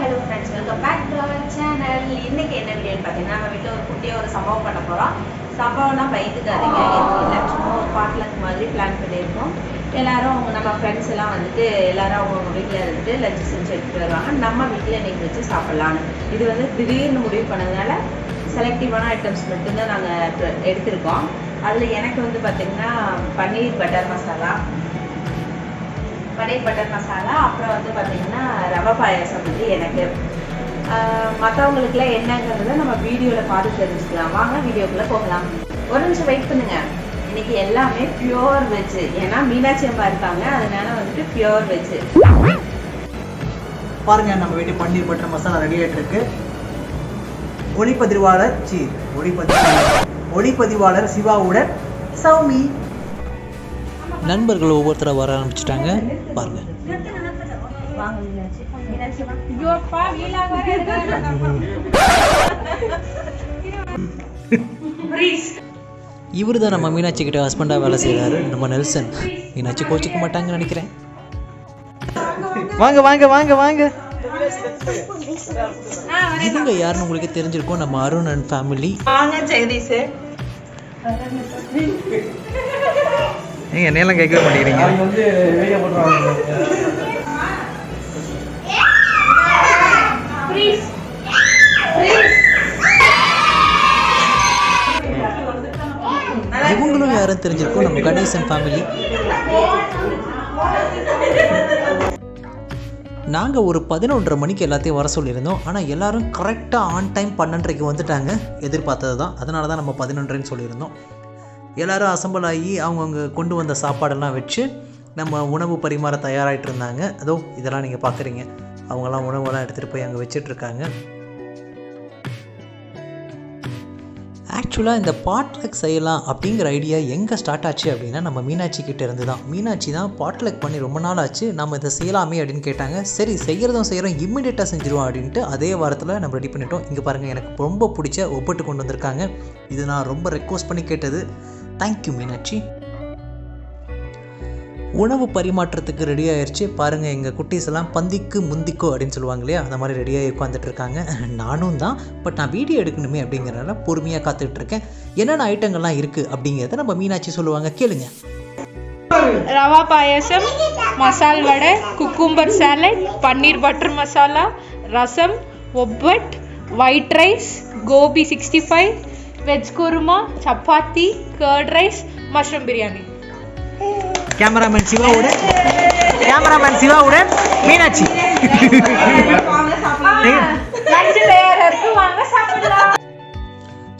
Hello friends, welcome back to our channel. இன்னைக்கு என்ன வீடியோன்னு பார்த்தீங்கன்னா, நம்ம வீட்டில் ஒரு குட்டியாக ஒரு சம்பவம் பண்ண போகிறோம். சம்பவம்னா பயந்துக்காதீங்க, எதுவும் இல்லை, சும்மா ஒரு பாட்லக் மாதிரி பிளான் பண்ணியிருக்கோம். எல்லாரும் நம்ம ஃப்ரெண்ட்ஸ் எல்லாம் வந்துட்டு எல்லாரும் அவங்கவுங்க வீட்டில் இருந்துட்டு லஞ்ச் செஞ்சு எடுத்துகிட்டு வருவாங்க. நம்ம வீட்டில் இன்னைக்கு வச்சு சாப்பிட்லான்னு இது வந்து திடீர்னு முடிவு பண்ணதுனால செலக்டிவான ஐட்டம்ஸ் மட்டும்தான் நாங்கள் எடுத்திருக்கோம். அதில் எனக்கு வந்து பார்த்திங்கன்னா பன்னீர் பட்டர் மசாலா, அப்புறம் வந்து பார்த்திங்கன்னா ரவை பாயாசம் வந்து எனக்கு. மற்றவங்களுக்குலாம் என்னங்கிறத நம்ம வீடியோவில் பார்த்து தெரிஞ்சுக்கலாம். வாங்க வீடியோக்குள்ளே போகலாம். ஒரு நிமிஷம் வெயிட் பண்ணுங்க. இன்னைக்கு எல்லாமே பியூர் வெஜ்ஜு, ஏன்னா மீனாட்சி அம்மா இருக்காங்க, அதனால வந்துட்டு பியூர் வெஜ்ஜு. பாருங்க, நம்ம வீட்டு பன்னீர் பட்டர் மசாலா ரெடி ஆகிட்டு இருக்கு. ஒளிப்பதிவாளர் சிவாவுடன் சௌமி. நண்பர்கள் ஒவ்வொருத்தராக வர ஆரம்பிச்சிட்டாங்க. பாருங்க, இவரு தான் நம்ம மீனாட்சி கிட்ட ஹஸ்பண்டாக வேலை செய்கிறாரு, நம்ம நெல்சன். மீனாட்சி கோச்சிக்க மாட்டாங்கன்னு நினைக்கிறேன். வாங்க வாங்க வாங்க வாங்க. இவங்க யாருன்னு உங்களுக்கு தெரிஞ்சிருக்கோம், நம்ம அருண் அண்ட் ஃபேமிலி. ஜெகதீஷ், நீங்க என்னெல்லாம் கேட்கவே மாட்டேங்கிறீங்க. இவங்களும் யாரும் தெரிஞ்சிருக்கோம், நம்ம கணேசன் ஃபேமிலி. நாங்கள் ஒரு 11:30 மணிக்கு எல்லாத்தையும் வர சொல்லியிருந்தோம். ஆனால் எல்லோரும் கரெக்டாக ஆன் டைம் 12:30க்கு வந்துட்டாங்க. எதிர்பார்த்தது தான், அதனால தான் நம்ம 11:30ன்னு சொல்லியிருந்தோம். எல்லோரும் அசம்பிள் ஆகி அவங்கவுங்க கொண்டு வந்த சாப்பாடெல்லாம் வச்சு நம்ம உணவு பரிமாற தயாராகிட்டு இருந்தாங்க. அதோ இதெல்லாம் நீங்கள் பார்க்குறீங்க, அவங்கெல்லாம் உணவெல்லாம் எடுத்துகிட்டு போய் அங்கே வச்சிட்ருக்காங்க. ஆக்சுவலாக இந்த பாட்லக் செய்யலாம் அப்படிங்கிற ஐடியா எங்கே ஸ்டார்ட் ஆச்சு அப்படின்னா, நம்ம மீனாட்சி கிட்டே இருந்து தான். மீனாட்சி தான் பாட்லக் பண்ணி ரொம்ப நாள் ஆச்சு, நம்ம இதை செய்யலாமே அப்படின்னு கேட்டாங்க. சரி, செய்கிறோம் இம்மிடியேட்டாக செஞ்சிருவோம் அப்படின்ட்டு அதே வாரத்தில் நம்ம ரெடி பண்ணிட்டோம். இங்கே பாருங்கள், எனக்கு ரொம்ப பிடிச்ச ஒப்பட்டு கொண்டு வந்திருக்காங்க. இது நான் ரொம்ப ரெக்வஸ்ட் பண்ணி கேட்டது. தேங்க்யூ மீனாட்சி. உணவு பரிமாற்றத்துக்கு ரெடி ஆயிடுச்சு. பாருங்கள், எங்கள் குட்டீஸ் எல்லாம் பந்திக்கு முந்திக்கோ அப்படின்னு சொல்லுவாங்க இல்லையா, அந்த மாதிரி ரெடியாகி உட்காந்துட்டு இருக்காங்க. நானும் தான், பட் நான் வீடியோ எடுக்கணுமே அப்படிங்கிறனால பொறுமையாக காத்துட்ருக்கேன். என்னென்ன ஐட்டங்கள்லாம் இருக்குது அப்படிங்கிறத நம்ம மீனாட்சி சொல்லுவாங்க, கேளுங்க. Rava payasam, masal vada, cucumber salad, paneer butter masala, rasam, obbattu, white rice, gobi 65, veg kurma, chapati, curd rice, mushroom biryani. Cameraman சிவாவுடன் மீனாட்சி.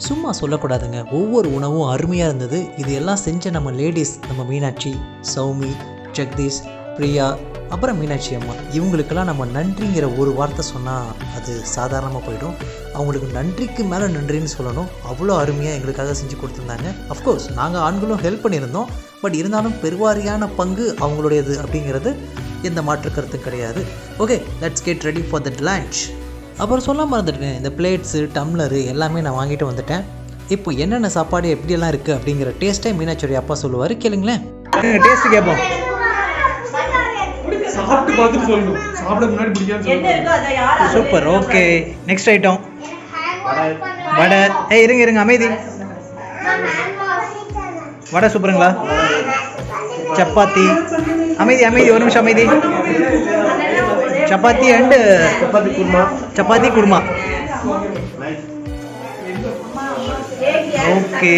சும்மா சொல்லக்கூடாதுங்க, ஒவ்வொரு உணவும் அருமையாக இருந்தது. இது எல்லாம் செஞ்ச நம்ம லேடிஸ், நம்ம மீனாட்சி, சௌமி, ஜெகதீஷ், பிரியா, அப்புறம் மீனாட்சி அம்மா, இவங்களுக்கெல்லாம் நம்ம நன்றிங்கிற ஒரு வார்த்தை சொன்னால் அது சாதாரணமாக போயிடும். அவங்களுக்கு நன்றிக்கு மேலே நன்றின்னு சொல்லணும். அவ்வளோ அருமையாக எங்களுக்காக செஞ்சு கொடுத்துருந்தாங்க. அஃப்கோர்ஸ் நாங்கள் ஆண்களும் ஹெல்ப் பண்ணியிருந்தோம், பட் இருந்தாலும் பெருவாரியான பங்கு அவங்களுடையது அப்படிங்கிறது எந்த மாற்று கருத்தும் கிடையாது. Okay, let's get ready for that lunch. அப்புறம் சொல்ல மறந்துட்டேன், இந்த பிளேட்ஸு, டம்ளரு எல்லாமே நான் வாங்கிட்டு வந்துட்டேன். இப்போ என்னென்ன சாப்பாடு எப்படியெல்லாம் இருக்குது அப்படிங்கிற டேஸ்ட்டே மீனாட்சியோடைய அப்பா சொல்லுவார், கேளுங்களேன். டேஸ்ட்டு கேட்போம். Super, okay. நெக்ஸ்ட் ஐட்டம் வடை. இருங்க அமைதி. வடை சூப்பருங்களா? சப்பாத்தி. அமைதி ஒரு நிமிஷம் அமைதி. சப்பாத்தி அண்டு சப்பாத்தி குருமா. ஓகே,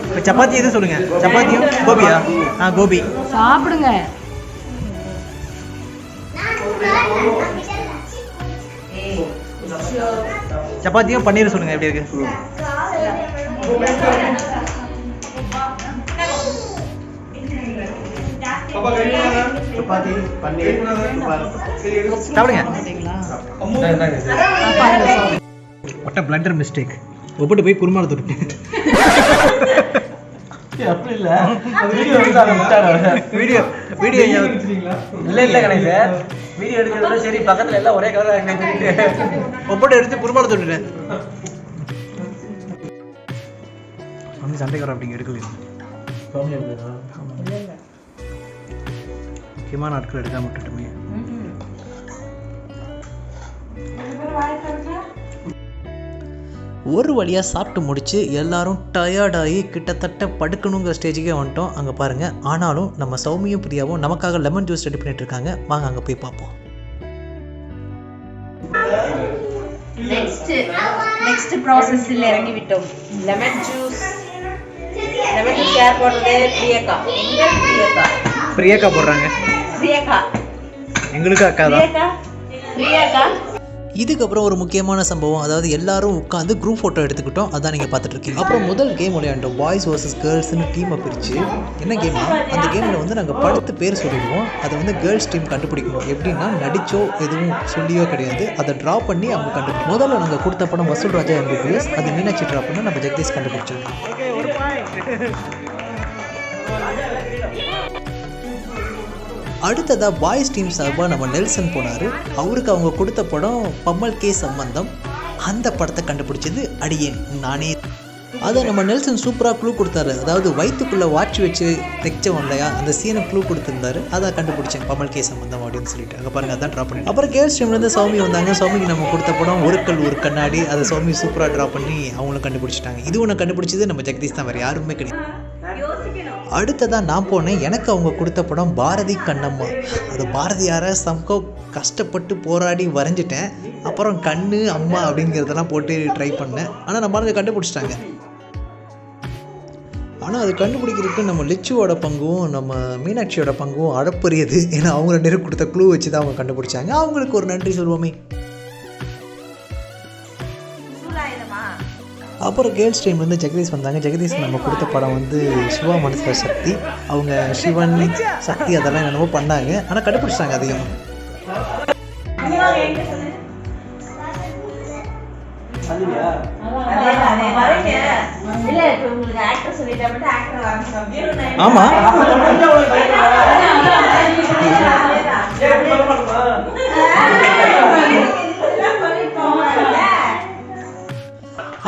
இப்போ சப்பாத்தி எதுவும் சொல்லுங்க. சப்பாத்தியும் கோபியா? கோபி சாப்பிடுங்க. சப்பாத்தியும் பன்னீர் சொல்லுங்க, எப்படி இருக்கு? சாப்பிடுங்க. What a blunder mistake. ஒப்பிட்டு போய் குருமால தொட்டு. அப்படி இல்ல, வீடியோ வீடியோ இல்ல கணேஷ், வீடியோ எடுக்கிறத சரி பக்கத்துல எல்லாம் ஒரே கலரா ஒப்பிட்டு எடுத்து குருமால தொட்டுட்டேன். சண்டைக்கார அப்படிங்க எடுக்கல. முக்கியமான நாட்கள் எடுக்காம விட்டுட்டுமே. ஒரு வழியாக சாப்பிட்டு முடிச்சு எல்லாரும் டயர்டாகி கிட்டத்தட்ட படுக்கணுங்கிற ஸ்டேஜுக்கே வந்துட்டோம். அங்கே பாருங்கள். ஆனாலும் நம்ம சௌமியும் பிரியாவும் நமக்காக லெமன் ஜூஸ் ரெடி பண்ணிட்டு இருக்காங்க. வாங்க அங்கே போய் பார்ப்போம். நெக்ஸ்ட் ப்ராசஸ்ல இறங்கி விட்டோம். லெமன் ஜூஸ் யார் போடுறது? பிரியக்கா. எங்க பிரியக்கா போடுறாங்க. பிரியக்கா எங்களுக்கு அக்கா தான். பிரியக்கா. இதுக்கப்புறம் ஒரு முக்கியமான சம்பவம், அதாவது எல்லாரும் உட்காந்து குரூப் ஃபோட்டோ எடுத்துக்கிட்டோம். அதான் நீங்கள் பார்த்துட்டு இருக்கீங்க. அப்புறம் முதல் கேம் விளையாண்டோம், பாய்ஸ் வர்சஸ் கேர்ள்ஸ்னு டீமை பிரித்து. என்ன கேம்னா, அந்த கேமில் வந்து நாங்கள் படுத்து பேர் சொல்லிடுவோம். அதை வந்து கேர்ள்ஸ் டீம் கண்டுபிடிக்கணும். எப்படின்னா நடிச்சோ எதுவும் சொல்லியோ கிடையாது, அதை ட்ரா பண்ணி அவங்க கண்டுபிடிக்கும். முதல்ல நாங்கள் கொடுத்த படம் வசூல் ராஜா எம்பிபிஎஸ், அது மீனாட்சி ட்ரா பண்ணி நம்ம ஜெகதீஷ் கண்டுபிடிச்சோம். அடுத்ததாக பாய்ஸ் டீம் சார்பாக நம்ம நெல்சன் போனார். அவருக்கு அவங்க கொடுத்த படம் பம்மல் கே சம்பந்தம். அந்த படத்தை கண்டுபிடிச்சது அடியேன் நானே. அதை நம்ம நெல்சன் சூப்பராக க்ளூ கொடுத்தாரு. அதாவது வயிற்றுக்குள்ளே வாட்ச் வச்சு தைச்சோம் இல்லையா, அந்த சீனை க்ளூ கொடுத்துருந்தாரு. அதை கண்டுபிடிச்சேன், பம்மல் கே சம்பந்தம் அப்படின்னு சொல்லிட்டு. அங்கே பாருங்கள், அதான் ட்ரா பண்ணி. அப்புறம் கேர்ள்ஸ் டீம்லேருந்து சௌமி வந்தாங்க. சௌமிக்கு நம்ம கொடுத்த படம் ஒரு கல் ஒரு கண்ணாடி. அதை சௌமி சூப்பராக ட்ரா பண்ணி அவங்களும் கண்டுபிடிச்சிட்டாங்க. இது ஒன்று கண்டுபிடிச்சது நம்ம ஜெகதீஷ் தான், வேறு யாருமே கிடையாது. அடுத்ததான் நான் போனேன். எனக்கு அவங்க கொடுத்த படம் பாரதி கண்ணம்மா. அது பாரதியாரை சம்கோ கஷ்டப்பட்டு போராடி வரைஞ்சிட்டேன். அப்புறம் கண்ணு அம்மா அப்படிங்கிறதெல்லாம் போட்டு ட்ரை பண்ணேன். ஆனால் நம்ம அதை கண்டுபிடிச்சிட்டாங்க. ஆனால் அது கண்டுபிடிக்கிறதுக்கு நம்ம லிச்சுவோட பங்கும் நம்ம மீனாட்சியோட பங்கும் அடப்பரியது. ஏன்னா அவங்க 2 பேரும் கொடுத்த க்ளூ வச்சு தான் அவங்க கண்டுபிடிச்சாங்க. அவங்களுக்கு ஒரு நன்றி சொல்லுவோமே. அப்புறம் கேர்ள்ஸ் டைம்லேருந்து ஜெகதீஷ் வந்தாங்க. ஜெகதீஷ் நம்ம கொடுத்த படம் வந்து சிவா மனசில் சக்தி. அவங்க சிவன் சக்தி அதெல்லாம் என்னமோ பண்ணாங்க, ஆனால் கண்டுபிடிச்சிட்டாங்க அதையும். ஆமாம்,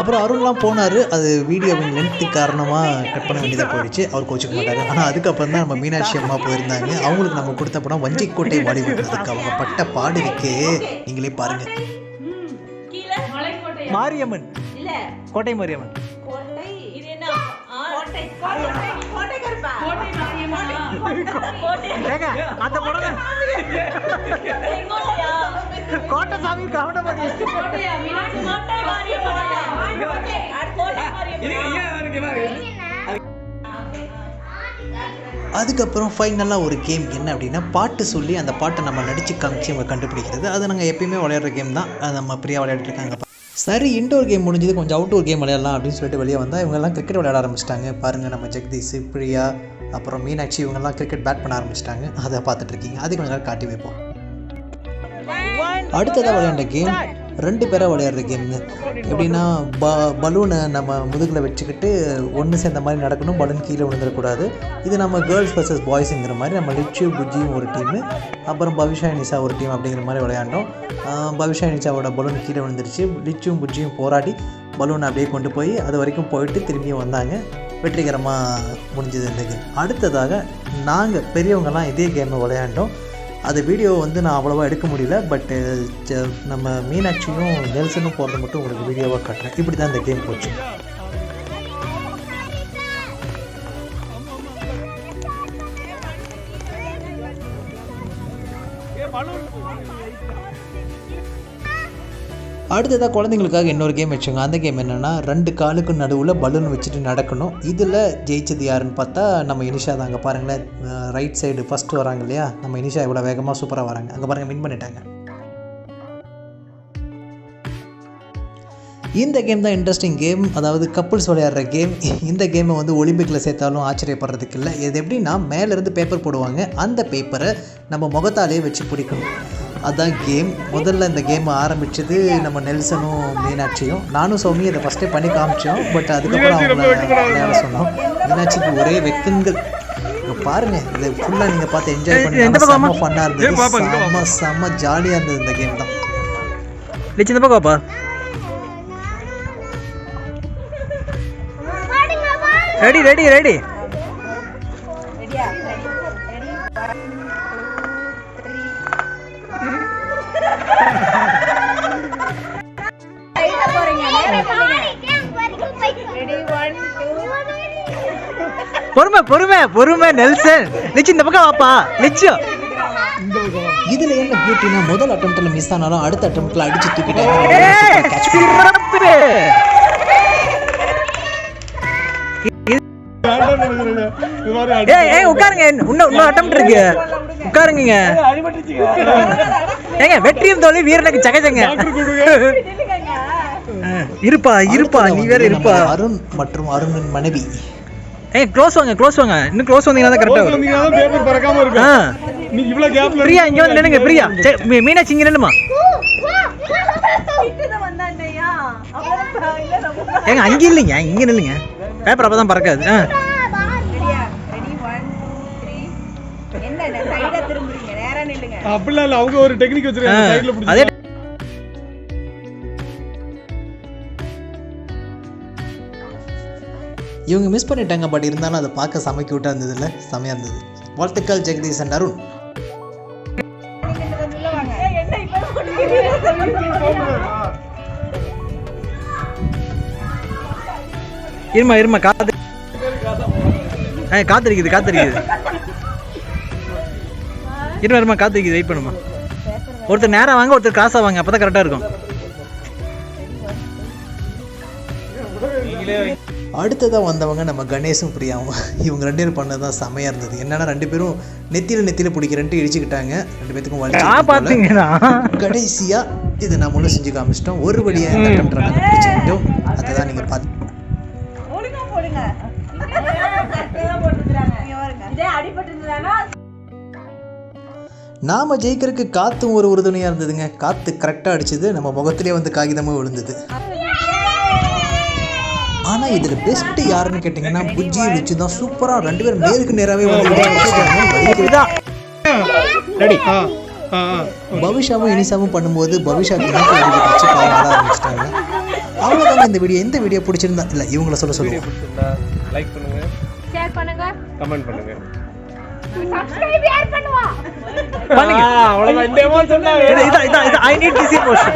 அப்புறம் அருண்லாம் போனார். அது வீடியோவின் லென்த்து காரணமாக கட் பண்ண வேண்டியதாக போயிடுச்சு. அவர் கோச்சிக்க மாட்டார். ஆனால் அதுக்கப்புறம் தான் நம்ம மீனாட்சி அம்மா போயிருந்தாங்க. அவங்களுக்கு நம்ம கொடுத்த படம் வஞ்சிக்கோட்டை பாலிவுட். அதுக்கு அவங்க பட்ட பாடு இருக்கே, நீங்களே பாருங்கள். மாரியம்மன் இல்ல, கோட்டை மாரியம்மன். கோட்டை இது என்ன? கோட்டை கோட்டை கருப்பா, கோட்டை மாரியம்மன். ஏங்க அந்த படம் எங்கோயா? கோட்டை சாமி கவுண்டமணி. கோட்டையா? மீனாட்சி கோட்டை மாரியம்மன். கோட்டை மாரியம்மன். அதுக்கப்புறம் ஃபைனலாக ஒரு கேம் என்ன அப்படின்னா, பாட்டு சொல்லி அந்த பாட்டை நம்ம நடித்து காமிச்சு அவங்க கண்டுபிடிக்கிறது. அது நாங்கள் எப்பயுமே விளையாடுற கேம் தான். அது நம்ம பிரியா விளையாடிருக்காங்க. சரி, இன்டோர் கேம் முடிஞ்சது, கொஞ்சம் அவுட்டோர் கேம் விளையாடலாம் அப்படின்னு சொல்லிட்டு வெளியே வந்தால் இவங்கெல்லாம் கிரிக்கெட் விளையாட ஆரம்பிச்சிட்டாங்க. பாருங்கள், நம்ம ஜெகதீஷ், பிரியா, அப்புறம் மீனாட்சி இவங்கெல்லாம் கிரிக்கெட் பேட் பண்ண ஆரம்பிச்சிட்டாங்க. அதை பார்த்துட்ருக்கீங்க. அது கொஞ்சம் நேரம் காட்டி வைப்போம். அடுத்ததாக விளையாண்ட கேம் 2 பேராக விளையாடுற கேம்ங்க. எப்படின்னா பலூனை நம்ம முதுகில் வச்சுக்கிட்டு ஒன்று சேர்ந்த மாதிரி நடக்கணும், பலூன் கீழே விழுந்துடக்கூடாது. இது நம்ம கேர்ள்ஸ் வர்சஸ் பாய்ஸுங்கிற மாதிரி நம்ம லிச்சு புஜ்ஜியும் ஒரு டீமு, அப்புறம் பவிஷா நிஷா ஒரு டீம் அப்படிங்கிற மாதிரி விளையாண்டோம். பவிஷா நிஷாவோட பலூன் கீழே விழுந்துருச்சு. லிச்சும் புஜ்ஜியும் போராடி பலூனை அப்படியே கொண்டு போய் அது வரைக்கும் போயிட்டு திரும்பியும் வந்தாங்க. வெற்றிகரமாக முடிஞ்சது இந்த கேம். அடுத்ததாக நாங்கள் பெரியவங்கெல்லாம் இதே கேமை விளையாண்டோம். அது வீடியோ வந்து நான் அவ்வளோவா எடுக்க முடியல. பட்டு நம்ம மீனாட்சியும் நெல்சனும் போகிறது மட்டும் உங்களுக்கு வீடியோவாக காட்டுறேன். இப்படி தான் இந்த கேம் போச்சு. அடுத்ததாக குழந்தைங்களுக்காக இன்னொரு கேம் வச்சுங்க. அந்த கேம் என்னென்னா, 2 காலுக்கு நடுவில் பலூன் வச்சுட்டு நடக்கணும். இதில் ஜெயிச்சது யாருன்னு பார்த்தா நம்ம இனிஷா தான். அங்கே பாருங்களேன், ரைட் சைடு ஃபஸ்ட்டு வராங்க இல்லையா, நம்ம இனிஷா இவ்வளோ வேகமாக சூப்பராக வராங்க. அங்கே பாருங்கள், வின் பண்ணிட்டாங்க. இந்த கேம் தான் இன்ட்ரெஸ்டிங் கேம், அதாவது கப்புள்ஸ் விளையாடுற கேம். இந்த கேமை வந்து ஒலிம்பிக்கில் சேர்த்தாலும் ஆச்சரியப்படுறதுக்கு இல்லை. இது எப்படின்னா, மேலேருந்து பேப்பர் போடுவாங்க, அந்த பேப்பரை நம்ம முகத்தாலே வச்சு பிடிக்கணும். அதுதான் கேம். முதல்ல இந்த கேம் ஆரம்பித்தது நம்ம நெல்சனும் மீனாட்சியும். நானும் சௌமி இதை ஃபஸ்ட்டே பண்ணி காமிச்சோம். பட் அதுக்கப்புறம் அவங்க விளையாட சொன்னோம். மீனாட்சிக்கு ஒரே வெக்கங்கள். பாருங்கள், இதை ஃபுல்லாக நீங்கள் பார்த்து என்ஜாய் பண்ணி செம்ம ஃபன்னாக இருந்தது. செம்ம ஜாலியாக இருந்தது இந்த கேம் தான். சின்ன பாப்பா ரெடி ரெடி ரெடி பொறுமை பொறுமை பொறுமை நெல்சன். நிச்சு இந்த பக்கம் வாப்பா நிச்சு. இதுல என்ன பியூட்டினா முதல் அட்டெம்ப்ட்ல மிஸ் ஆனாலும் அடுத்த அட்டெம்ப்ட்ல அடிச்சு தூக்கிட்டாங்க. உட்காருங்க, இன்னும் அட்டெம்ப்ட் இருக்கு. உட்காருங்க. ஏங்க வெற்றியும் தோல்வி வீரனுக்கு சகஜங்க. இருப்பா இருப்பா நீ வேற இருப்பா. அருண் மற்றும் அருணின் மனைவி. க்ளோஸ் வாங்க க்ளோஸ் வாங்க. இன்னும் க்ளோஸ் வந்தீங்கன்னா தான் கரெக்ட்டா வரும். பேப்பர் பறக்காம இருக்கும். நீ இவ்வளவு கேப்ல பிரியா இங்க வந்து நில்லுங்க. பிரியா மீனாட்சி இங்க நில்லுமா. ஏங்க அங்க இல்லைங்க, இங்க நில்லுங்க. பேப்பர் அப்பதான் பறக்காது. அப்படிலாம் இல்ல, அவங்க ஒரு டெக்னிக் வச்சிருக்காங்க சைடுல அதே பிடிச்சி. இவங்க மிஸ் பண்ணிட்டாங்க, பட் இருந்தாலும் அதை பார்க்க செம கியூட்டாக இருந்தது இல்லை, செமையாக இருந்தது. வாழ்த்துக்கள் ஜெகதீஷ் அண்ட் அருண். இருமா இருமா காத்திருக்குது காத்திருக்குது. இருமா இருமா காத்திருக்குது, வெயிட் பண்ணுமா. ஒருத்தர் நேரம் வாங்க, ஒருத்தர் கிராஸா வாங்க, அப்பதான் கரெக்டா இருக்கும். அடுத்ததாக வந்தவங்க நம்ம கணேஷும் பிரியாவும். இவங்க 2 பேரும் பண்ணது தான் செமையாக இருந்தது. என்னன்னா 2 பேரும் நெத்தியில் பிடிக்கிறன்ட்டு இடிச்சுக்கிட்டாங்க. 2 பேத்துக்கும் வலிச்சு. கடைசியாக இதை நம்மளும் செஞ்சு காமிச்சிட்டோம். ஒரு வழியாக இந்த அட்டெம்ப்ட் நாங்கள் பிடிச்சிக்கிட்டோம். அதை தான் நீங்கள் பார்த்து நாம ஜெயிக்கிறதுக்கு காத்தும் ஒரு உறுதுணையாக இருந்ததுங்க. காற்று கரெக்டாக அடிச்சது, நம்ம முகத்திலே வந்து காகிதமாக விழுந்தது. ஆனால் இதில் பெஸ்ட்டு யாருன்னு கேட்டிங்கன்னா புஜ்ஜி லிச்சு தான். சூப்பராக 2 பேரும் நேருக்கு நேராகவே வந்து பவிஷாவும் இனிஷாவும் பண்ணும்போது பவிஷாக்கு இணைப்பு அடிபட்டுச்சு, பாவம் ஆரம்பிச்சிட்டாங்க. அவ்வளோதாங்க இந்த வீடியோ. இந்த வீடியோ பிடிச்சிருந்தா இல்லை இவங்கள சொல்லுவோம். லைக் பண்ணுங்க, ஷேர் பண்ணுங்க, கமெண்ட் பண்ணுங்க, சப்ஸ்கிரைப் யார் பண்ணுவா? அவ்வளவுதான். இந்த எமோஷன் தான். இதான் I need to see motion.